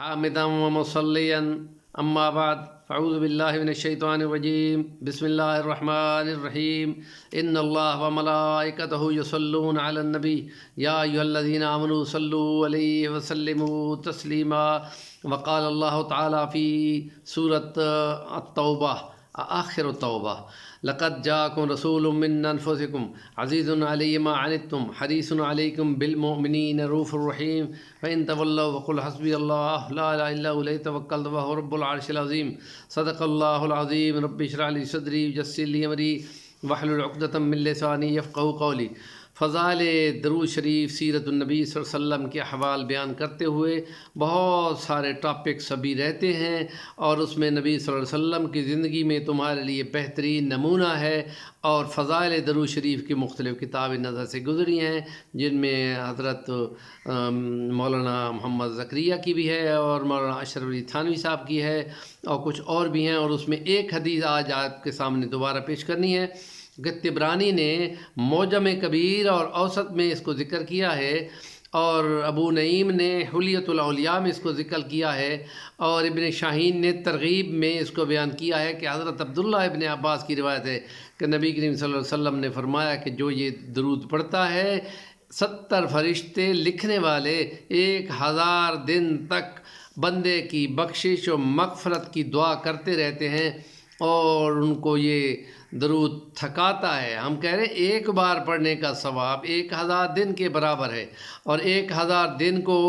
حامدا ومصليا أما بعد فأعوذ بالله من الشيطان الرجيم بسم الله الرحمن الرحيم إن الله وملائكته يصلون على النبي يا أيها الذين آمنوا صلوا عليه وسلموا تسليما وقال الله تعالى في سورة التوبة آخر التوبة لقد جاءكم رسول من أنفسكم عزيز عليه ما عنتم حريص عليكم بالمؤمنين رؤوف رحيم فإن تولوا فقل حسبي الله لا إله إلا هو عليه توكلت وهو رب العرش العظيم صدق الله العظيم رب اشرح لي صدري ويسر لي أمري واحلل عقدة من لساني يفقهوا قولي۔ فضائل درود شریف سیرت النبی صلی اللہ علیہ وسلم کے احوال بیان کرتے ہوئے بہت سارے ٹاپکس ابھی رہتے ہیں، اور اس میں نبی صلی اللہ علیہ وسلم کی زندگی میں تمہارے لیے بہترین نمونہ ہے، اور فضائل درود شریف کی مختلف کتابیں نظر سے گزری ہیں، جن میں حضرت مولانا محمد زکریا کی بھی ہے اور مولانا اشرف علی تھانوی صاحب کی ہے، اور کچھ اور بھی ہیں، اور اس میں ایک حدیث آج آپ کے سامنے دوبارہ پیش کرنی ہے کہ طبرانی نے معجم کبیر اور اوسط میں اس کو ذکر کیا ہے، اور ابو نعیم نے حلیۃ الاولیاء میں اس کو ذکر کیا ہے، اور ابن شاہین نے ترغیب میں اس کو بیان کیا ہے کہ حضرت عبداللہ ابن عباس کی روایت ہے کہ نبی کریم صلی اللہ علیہ وسلم نے فرمایا کہ جو یہ درود پڑھتا ہے 70 فرشتے لکھنے والے 1000 دن تک بندے کی بخشش و مغفرت کی دعا کرتے رہتے ہیں، اور ان کو یہ درود تھکاتا ہے۔ ہم کہہ رہے ہیں ایک بار پڑھنے کا ثواب 1000 دن کے برابر ہے، اور 1000 دن کو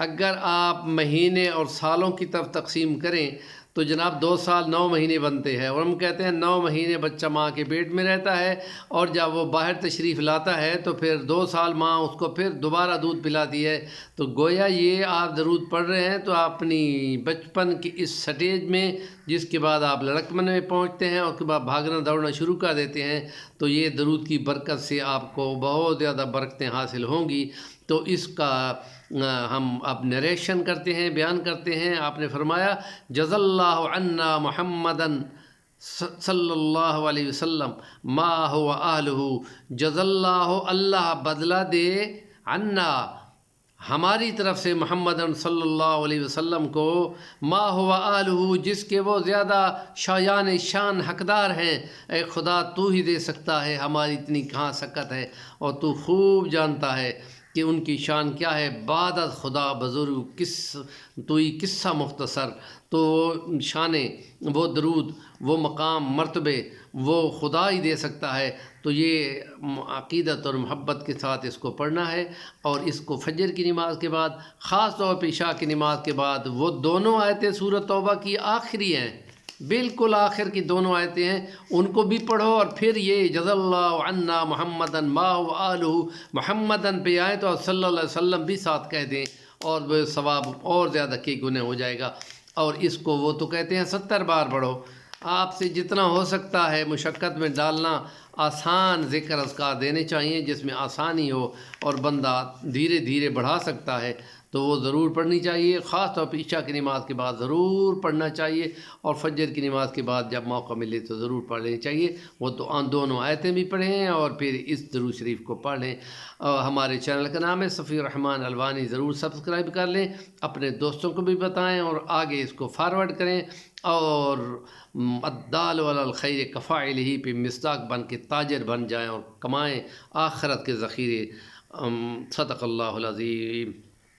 اگر آپ مہینے اور سالوں کی طرف تقسیم کریں تو جناب 2 سال 9 مہینے بنتے ہیں، اور ہم کہتے ہیں 9 مہینے بچہ ماں کے پیٹ میں رہتا ہے، اور جب وہ باہر تشریف لاتا ہے تو پھر 2 سال ماں اس کو پھر دوبارہ دودھ پلاتی ہے، تو گویا یہ آپ درود پڑھ رہے ہیں تو اپنی بچپن کی اس سٹیج میں، جس کے بعد آپ لڑکپن میں پہنچتے ہیں اور اس کے بعد بھاگنا دوڑنا شروع کر دیتے ہیں، تو یہ درود کی برکت سے آپ کو بہت زیادہ برکتیں حاصل ہوں گی۔ تو اس کا ہم اب نریشن کرتے ہیں، بیان کرتے ہیں۔ آپ نے فرمایا جزا اللہ عنا محمدن صلی اللہ علیہ وسلم ما هو آلہ، جزا اللہ بدلہ دے عنا ہماری طرف سے محمد صلی اللہ علیہ وسلم کو ما هو آلہ جس کے وہ زیادہ شایان شان حقدار ہیں۔ اے خدا تو ہی دے سکتا ہے، ہماری اتنی کہاں سکت ہے، اور تو خوب جانتا ہے کہ ان کی شان کیا ہے۔ بعد از خدا بزرگ تو ہی قصہ مختصر، تو شانیں وہ درود وہ مقام مرتبے وہ خدا ہی دے سکتا ہے۔ تو یہ عقیدت اور محبت کے ساتھ اس کو پڑھنا ہے، اور اس کو فجر کی نماز کے بعد، خاص طور پہ عشاء کی نماز کے بعد، وہ دونوں آیتیں سورۃ توبہ کی آخری ہیں، بالکل آخر کی دونوں آیتیں ہیں، ان کو بھی پڑھو، اور پھر یہ جزا اللہ عنا محمدن ما و آلہ محمدن پہ آئے تو صلی اللہ علیہ وسلم بھی ساتھ کہہ دیں، اور وہ ثواب اور زیادہ کی گنے ہو جائے گا۔ اور اس کو وہ تو کہتے ہیں 70 بار پڑھو، آپ سے جتنا ہو سکتا ہے مشقت میں ڈالنا، آسان ذکر اذکار دینے چاہیے جس میں آسانی ہو اور بندہ دھیرے دھیرے بڑھا سکتا ہے، تو وہ ضرور پڑھنی چاہیے۔ خاص طور پہ عشاء کی نماز کے بعد ضرور پڑھنا چاہیے، اور فجر کی نماز کے بعد جب موقع ملے تو ضرور پڑھ لینی چاہیے۔ وہ تو دونوں آیتیں بھی پڑھیں اور پھر اس درود شریف کو پڑھ لیں۔ ہمارے چینل کا نام ہے صفی الرحمن الوانی، ضرور سبسکرائب کر لیں، اپنے دوستوں کو بھی بتائیں، اور آگے اس کو فارورڈ کریں، اور الدال علی الخیر کفاعلہ پہ مصداق بن کے تاجر بن جائیں اور کمائیں آخرت کے ذخیرے۔ صدق اللہ العظیم۔